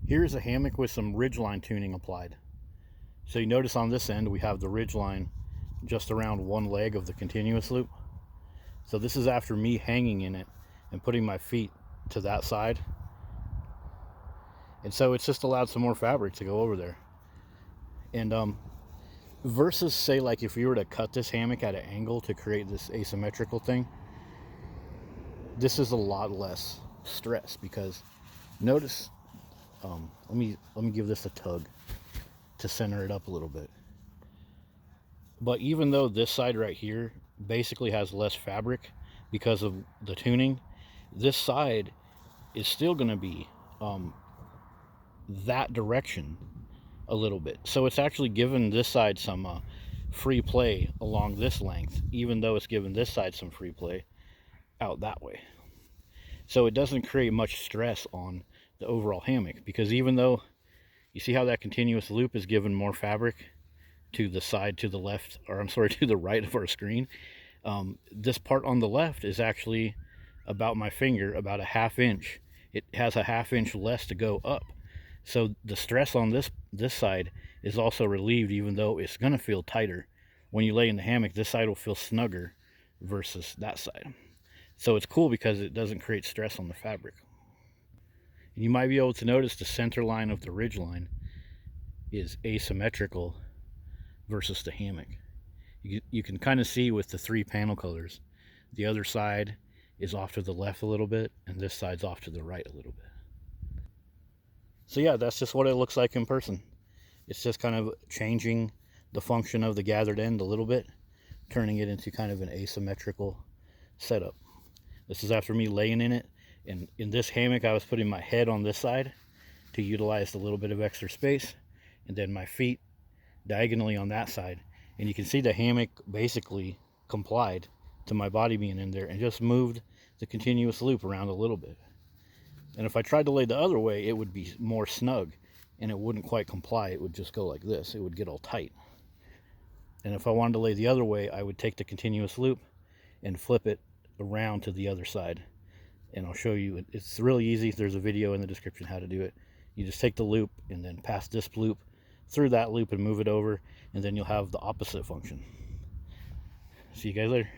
Here's a hammock with some ridgeline tuning applied. So you notice on this end we have the ridgeline just around one leg of the continuous loop. So this is after me hanging in it and putting my feet to that side. And so it's just allowed some more fabric to go over there. And versus say like if you were to cut this hammock at an angle to create this asymmetrical thing, this is a lot less stress because notice, let me give this a tug to center it up a little bit. But even though this side right here basically has less fabric because of the tuning, this side is still going to be that direction a little bit. So it's actually given this side some free play along this length, even though it's given this side some free play out that way. So it doesn't create much stress on the overall hammock, because even though you see how that continuous loop is given more fabric to the side to the left, or I'm sorry, to the right of our screen, this part on the left is actually about my finger, about a ½ inch. It has a ½ inch less to go up. So the stress on this side is also relieved, even though it's going to feel tighter. When you lay in the hammock, this side will feel snugger versus that side. So it's cool because it doesn't create stress on the fabric. And you might be able to notice the center line of the ridge line is asymmetrical versus the hammock. You can kind of see with the 3 panel colors, the other side is off to the left a little bit and this side's off to the right a little bit. So yeah, that's just what it looks like in person. It's just kind of changing the function of the gathered end a little bit, turning it into kind of an asymmetrical setup. This is after me laying in it, and in this hammock I was putting my head on this side to utilize the little bit of extra space, and then my feet diagonally on that side. And you can see the hammock basically complied to my body being in there and just moved the continuous loop around a little bit. And if I tried to lay the other way, it would be more snug and it wouldn't quite comply. It would just go like this. It would get all tight. And if I wanted to lay the other way, I would take the continuous loop and flip it around to the other side. And I'll show you. It's really easy. There's a video in the description how to do it. You just take the loop and then pass this loop through that loop and move it over, and then you'll have the opposite function. See you guys later.